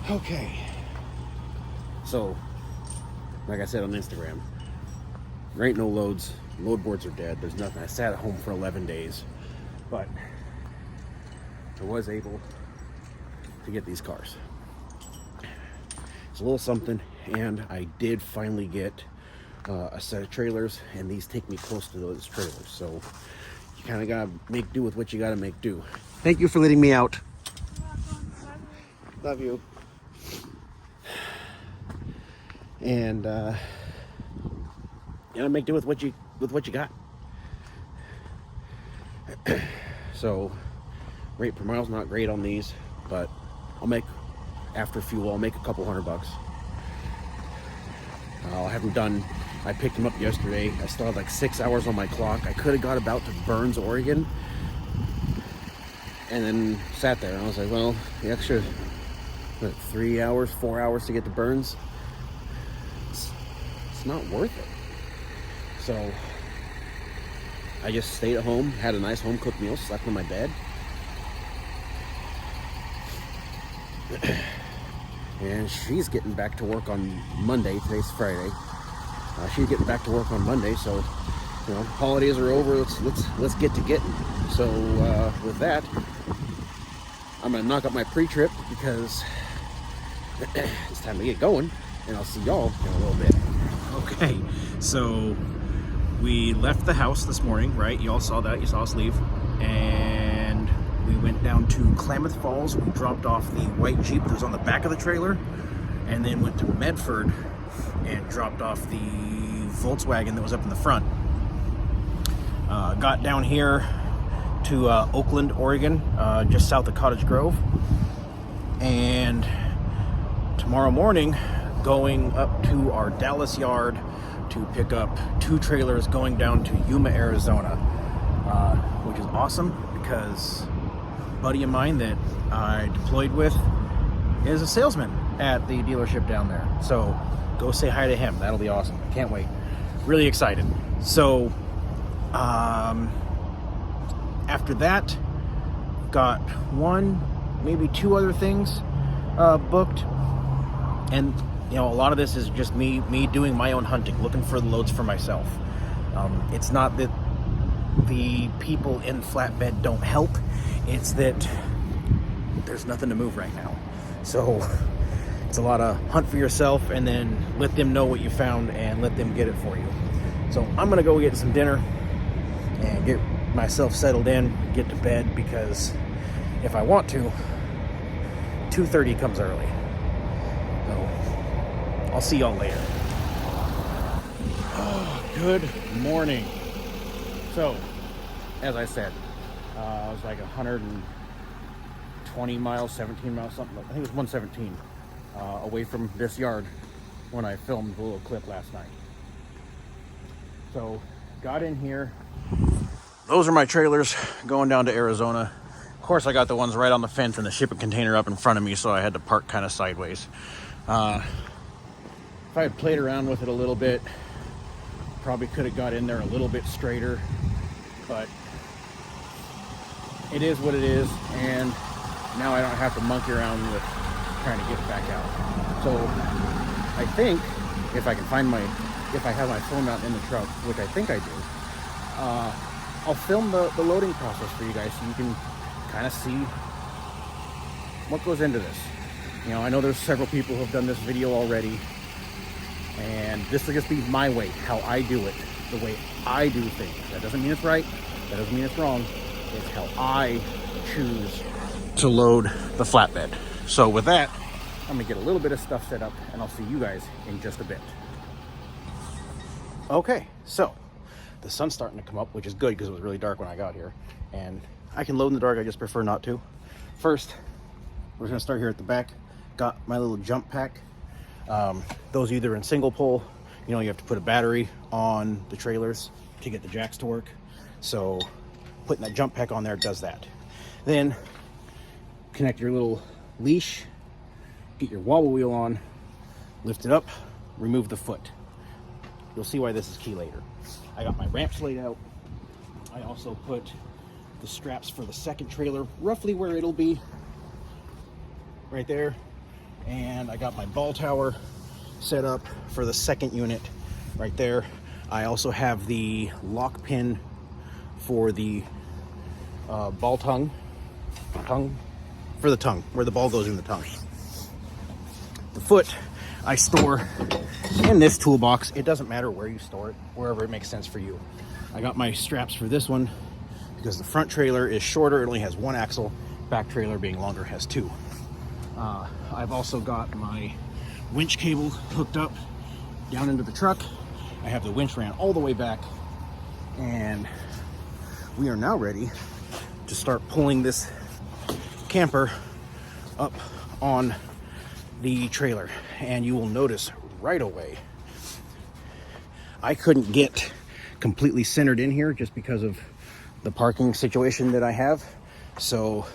Okay. So, like I said on Instagram, there ain't no loads. Load boards are dead. There's nothing. I sat at home for 11 days, but I was able to get these cars. It's a little something, and I did finally get a set of trailers, and these take me close to those trailers. So you kind of gotta make do with what you gotta make do. Thank you for letting me out. Love you. And you gotta make do with what you got. So rate per mile's not great on these, but I'll make, after fuel, I'll make a couple $100. I'll have them done. I picked them up yesterday. I still had like 6 hours on my clock. I could have got about to Burns, Oregon, and then sat there and I was like, well, the extra 3 hours, 4 hours to get to Burns, it's not worth it. So I just stayed at home, had a nice home cooked meal, slept in my bed, and she's getting back to work on Monday. Today's Friday. She's getting back to work on Monday, so you know, holidays are over. Let's get to getting. So with that, I'm gonna knock up my pre-trip because it's time to get going, and I'll see y'all in a little bit. Okay, so we left the house this morning, right? You all saw that. You saw us leave, and we went down to Klamath Falls. We dropped off the white Jeep that was on the back of the trailer, and then went to Medford and dropped off the Volkswagen that was up in the front. Got down here to Oakland, Oregon, just south of Cottage Grove, and tomorrow morning going up to our Dallas yard to pick up 2 trailers going down to Yuma, Arizona, which is awesome because a buddy of mine that I deployed with is a salesman at the dealership down there. So go say hi to him. That'll be awesome. Can't wait. Really excited. So after that, got 1, maybe 2 other things booked. And you know, a lot of this is just me doing my own hunting, looking for the loads for myself. It's not that the people in flatbed don't help. It's that there's nothing to move right now. So it's a lot of hunt for yourself and then let them know what you found and let them get it for you. So I'm gonna go get some dinner and get myself settled in, get to bed, because if I want to, 2:30 comes early. So I'll see y'all later. Oh, good morning. So, as I said, I was like 120 miles, 17 miles, something. I think it was 117 away from this yard when I filmed the little clip last night. So, got in here. Those are my trailers going down to Arizona. Of course, I got the ones right on the fence and the shipping container up in front of me, so I had to park kind of sideways. If I had played around with it a little bit, probably could have got in there a little bit straighter, but it is what it is, and now I don't have to monkey around with trying to get back out. So I think if I can find if I have my phone mount in the truck, which I think I do, I'll film the loading process for you guys so you can kind of see what goes into this. You know, I know there's several people who have done this video already, and this will just be my way, how I do it, the way I do things. That doesn't mean it's right, that doesn't mean it's wrong. It's how I choose to load the flatbed. So with that, I'm gonna get a little bit of stuff set up, and I'll see you guys in just a bit. Okay, so the sun's starting to come up, which is good because it was really dark when I got here, and I can load in the dark. I just prefer not to. First, we're gonna start here at the back. Got my little jump pack. Those either in single pole, you know, you have to put a battery on the trailers to get the jacks to work. So putting that jump pack on there does that. Then connect your little leash, get your wobble wheel on, lift it up, remove the foot. You'll see why this is key later. I got my ramps laid out. I also put the straps for the second trailer roughly where it'll be, right there. And I got my ball tower set up for the second unit right there. I also have the lock pin for the ball tongue, for the tongue, where the ball goes in the tongue. The foot I store in this toolbox. It doesn't matter where you store it, wherever it makes sense for you. I got my straps for this one because the front trailer is shorter. It only has one axle. Back trailer, being longer, has two. I've also got my winch cable hooked up down into the truck. I have the winch ran all the way back, and we are now ready to start pulling this camper up on the trailer. And you will notice right away I couldn't get completely centered in here just because of the parking situation that I have. So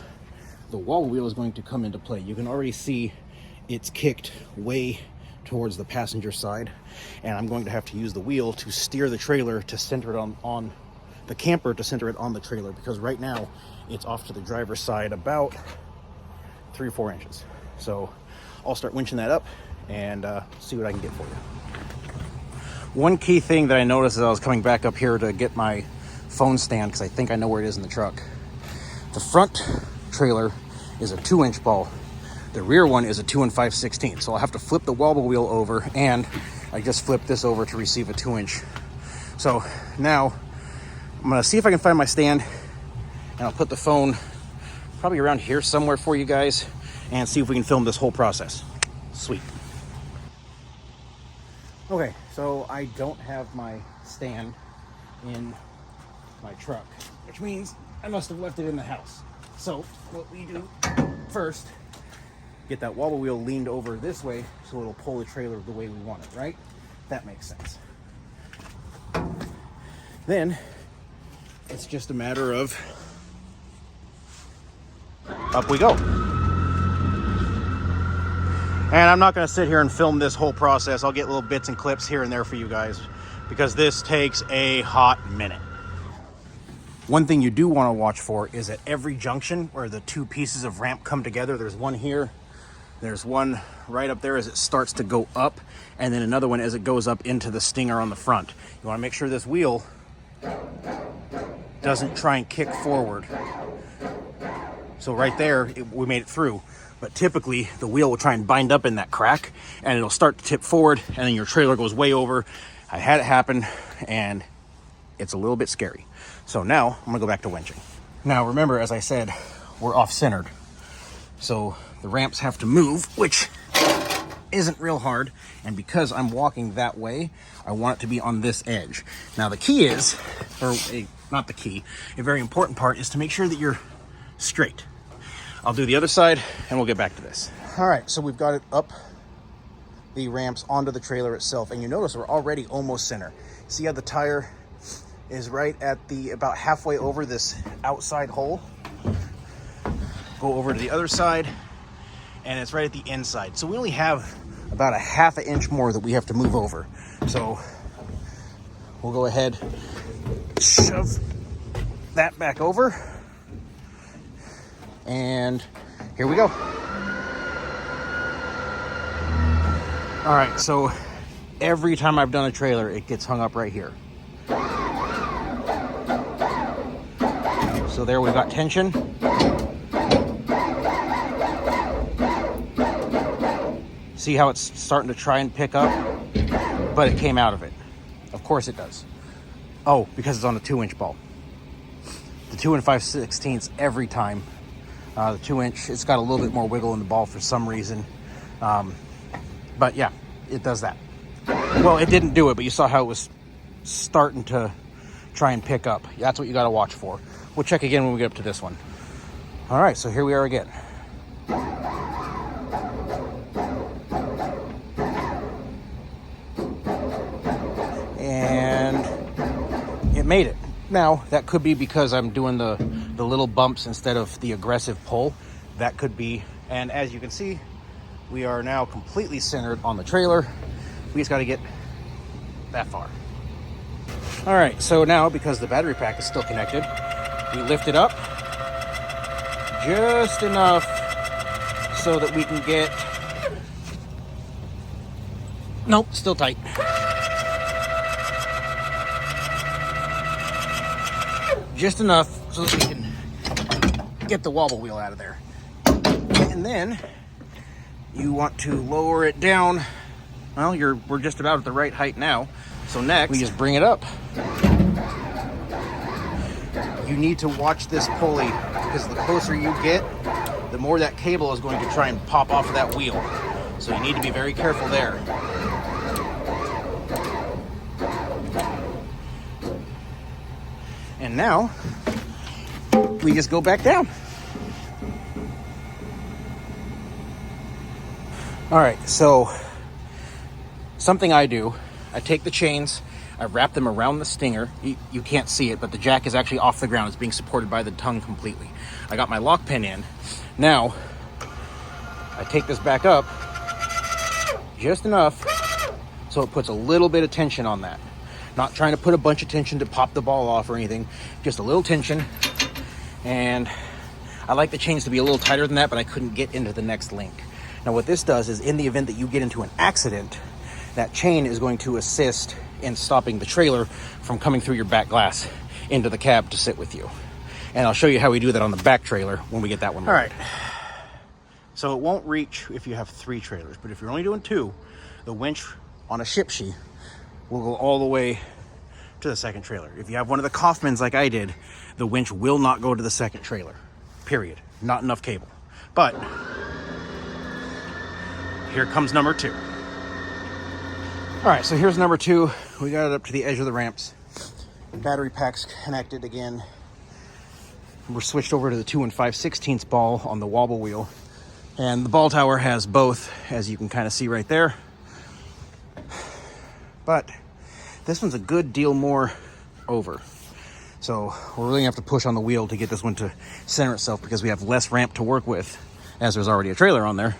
the wall wheel is going to come into play. You can already see it's kicked way towards the passenger side, and I'm going to have to use the wheel to steer the trailer to center it on the camper, to center it on the trailer, because right now it's off to the driver's side about 3 or 4 inches. So I'll start winching that up and see what I can get for you. One key thing that I noticed as I was coming back up here to get my phone stand, because I think I know where it is in the truck. The front trailer is a 2-inch ball. The rear one is a 2 5/16. So I'll have to flip the wobble wheel over, and I just flipped this over to receive a 2-inch. So now I'm gonna see if I can find my stand, and I'll put the phone probably around here somewhere for you guys and see if we can film this whole process. Sweet. Okay, so I don't have my stand in my truck, which means I must have left it in the house. So what we do first, get that wobble wheel leaned over this way so it'll pull the trailer the way we want it, right? That makes sense. Then it's just a matter of up we go. And I'm not going to sit here and film this whole process. I'll get little bits and clips here and there for you guys, because this takes a hot minute. One thing you do want to watch for is at every junction where the two pieces of ramp come together. There's one here, there's one right up there as it starts to go up, and then another one as it goes up into the stinger on the front. You want to make sure this wheel doesn't try and kick forward. So right there, we made it through. But typically the wheel will try and bind up in that crack, and it'll start to tip forward, and then your trailer goes way over. I had it happen, and it's a little bit scary. So now I'm gonna go back to winching. Now remember, as I said, we're off-centered. So the ramps have to move, which isn't real hard. And because I'm walking that way, I want it to be on this edge. Now the key is, not the key, a very important part is to make sure that you're straight. I'll do the other side and we'll get back to this. All right, so we've got it up the ramps onto the trailer itself, and you notice we're already almost center. See how the tire is right at about halfway over this outside hole? Go over to the other side, and it's right at the inside. So we only have about a ½ inch more that we have to move over. So we'll go ahead, shove that back over, and here we go. All right, so every time I've done a trailer, it gets hung up right here. So there we've got tension. See how it's starting to try and pick up, but it came out of it. Of course it does. Oh, because it's on a 2-inch ball. The 2 5/16 every time. The 2-inch, it's got a little bit more wiggle in the ball for some reason. But yeah, it does that. Well, it didn't do it, but you saw how it was starting to try and pick up. That's what you got to watch for. We'll check again when we get up to this one. All right, so here we are again. And it made it. Now, that could be because I'm doing the little bumps instead of the aggressive pull. That could be. And as you can see, we are now completely centered on the trailer. We just got to get that far. All right, so now because the battery pack is still connected, we lift it up just enough so that we can get Nope, still tight. Just enough so that we can get the wobble wheel out of there. And then you want to lower it down. Well, we're just about at the right height now. So next, we just bring it up. You need to watch this pulley because the closer you get, the more that cable is going to try and pop off of that wheel. So you need to be very careful there. And now, we just go back down. All right, so something I do, I take the chains, I wrap them around the stinger. You can't see it, but the jack is actually off the ground. It's being supported by the tongue completely. I got my lock pin in. Now, I take this back up just enough so it puts a little bit of tension on that. Not trying to put a bunch of tension to pop the ball off or anything, just a little tension. And I like the chains to be a little tighter than that, but I couldn't get into the next link. Now what this does is in the event that you get into an accident, that chain is going to assist in stopping the trailer from coming through your back glass into the cab to sit with you. And I'll show you how we do that on the back trailer when we get that one loaded. All right. So it won't reach if you have 3 trailers, but if you're only doing 2, the winch on a ship sheet will go all the way to the second trailer. If you have one of the Kaufmans like I did, the winch will not go to the second trailer, period. Not enough cable. But here comes number 2. All right, so here's number 2. We got it up to the edge of the ramps. Battery pack's connected again. We're switched over to the 2 5/16 ball on the wobble wheel. And the ball tower has both, as you can kind of see right there. But this one's a good deal more over. So we're really gonna have to push on the wheel to get this one to center itself because we have less ramp to work with as there's already a trailer on there.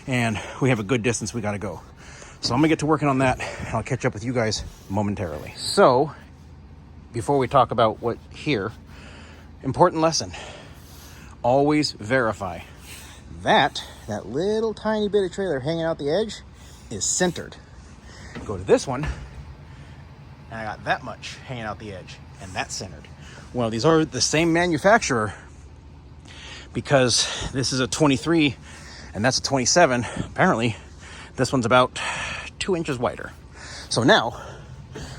And we have a good distance we gotta go. So I'm gonna get to working on that. And I'll catch up with you guys momentarily. So before we talk about what here, important lesson, always verify that little tiny bit of trailer hanging out the edge is centered. Go to this one, and I got that much hanging out the edge, and that's centered. Well, these are the same manufacturer because this is a 23 and that's a 27. Apparently, this one's about 2 inches wider. So now,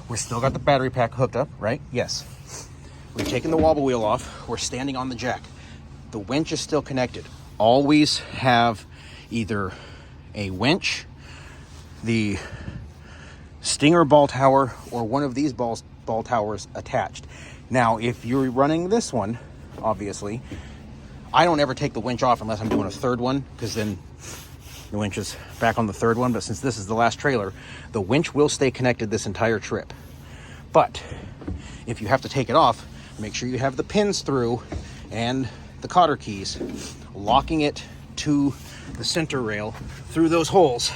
we're still got the battery pack hooked up, right? Yes. We've taken the wobble wheel off. We're standing on the jack. The winch is still connected. Always have either a winch, the Stinger ball tower, or one of these ball towers attached. Now, if you're running this one, obviously, I don't ever take the winch off unless I'm doing a third one, because then the winch is back on the third one. But since this is the last trailer, the winch will stay connected this entire trip. But if you have to take it off, make sure you have the pins through and the cotter keys, locking it to the center rail through those holes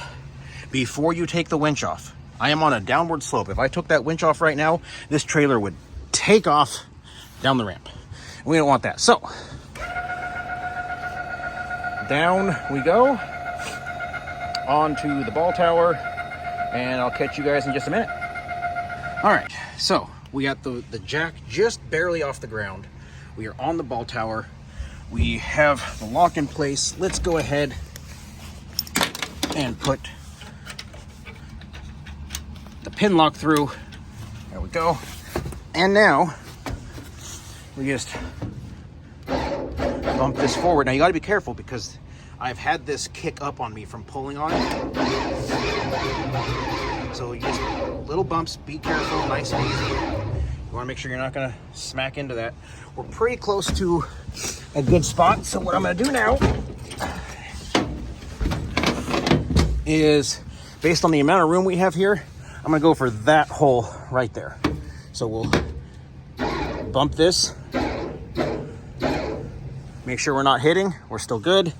before you take the winch off. I am on a downward slope. If I took that winch off right now, this trailer would take off down the ramp. We don't want that. So, down we go, onto the ball tower, and I'll catch you guys in just a minute. All right, so we got the jack just barely off the ground. We are on the ball tower. We have the lock in place. Let's go ahead and put the pin lock through. There we go. And now we just bump this forward. Now you got to be careful because I've had this kick up on me from pulling on it. So you just little bumps, be careful, nice and easy. You want to make sure you're not going to smack into that. We're pretty close to a good spot. So what I'm going to do now is, based on the amount of room we have here, I'm gonna go for that hole right there. So we'll bump this, make sure we're not hitting, we're still good.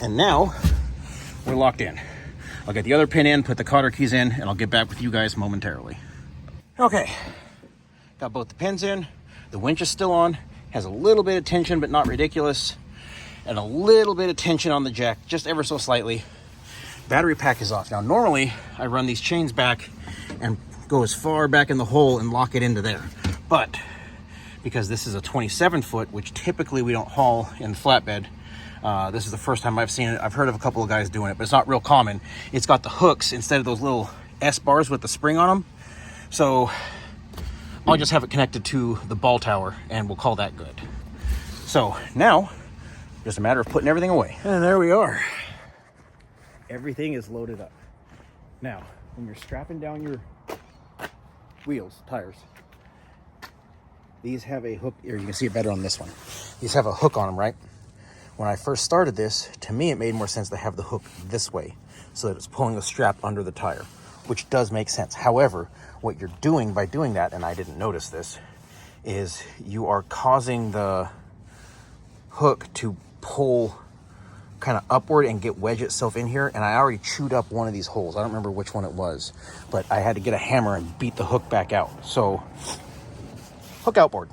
And now we're locked in. I'll get the other pin in, put the cotter keys in, and I'll get back with you guys momentarily. Okay, got both the pins in, the winch is still on, has a little bit of tension, but not ridiculous. and a little bit of tension on the jack, just ever so slightly. Battery pack is off. Now, normally I run these chains back and go as far back in the hole and lock it into there. But because this is a 27 foot, which typically we don't haul in flatbed, this is the first time I've seen it. I've heard of a couple of guys doing it, but it's not real common. It's got the hooks instead of those little S bars with the spring on them. So I'll just have it connected to the ball tower and we'll call that good. So now, just a matter of putting everything away. And there we are. Everything is loaded up. Now, when you're strapping down your wheels, tires, these have a hook, here you can see it better on this one. These have a hook on them, right? When I first started this, to me it made more sense to have the hook this way so that it's pulling the strap under the tire, which does make sense. However, what you're doing by doing that, and I didn't notice this, is you are causing the hook to pull kind of upward and wedge itself in here. And I already chewed up one of these holes. I don't remember which one it was, but I had to get a hammer and beat the hook back out. So hook outboard.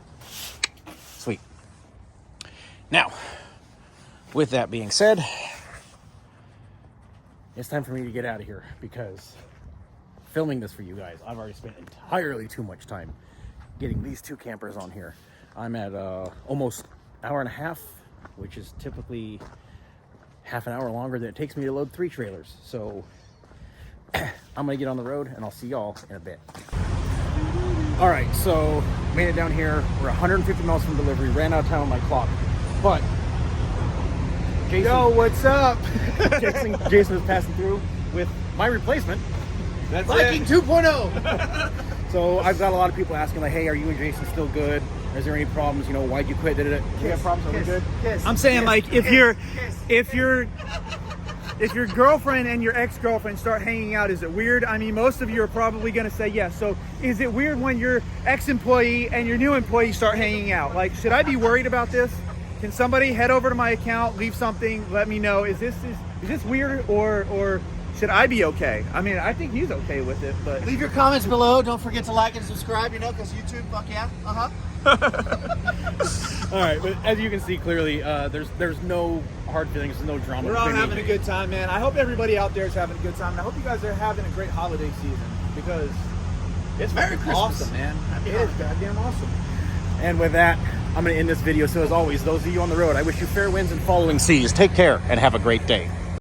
Sweet. Now, with that being said, it's time for me to get out of here because filming this for you guys, I've already spent entirely too much time getting these two campers on here. I'm at almost hour and a half, which is typically half an hour longer than it takes me to load 3 trailers. So I'm gonna get on the road and I'll see y'all in a bit. All right, so made it down here. We're 150 miles from delivery, ran out of time on my clock. But Jason, yo, what's up? Jason is passing through with my replacement. That's Viking it. 2.0. So I've got a lot of people asking like, hey, are you and Jason still good? Is there any problems? You know, why'd you quit? Did it? Do you have problems? Are we good? I'm saying like if your girlfriend and your ex-girlfriend start hanging out, is it weird? I mean, most of you are probably going to say yes. So is it weird when your ex-employee and your new employee start hanging out? Like, should I be worried about this? Can somebody head over to my account, leave something, let me know? Is this weird or should I be okay? I mean, I think he's okay with it, but leave your comments below. Don't forget to like and subscribe, you know, because YouTube, fuck yeah. All right, but as you can see clearly, there's no hard feelings, there's no drama. we're all having a good time, man. I hope everybody out there is having a good time. And I hope you guys are having a great holiday season because It's Merry Christmas. awesome, man. It is goddamn awesome. And with that, I'm going to end this video. So as always, those of you on the road, I wish you fair winds and following seas. Take care and have a great day.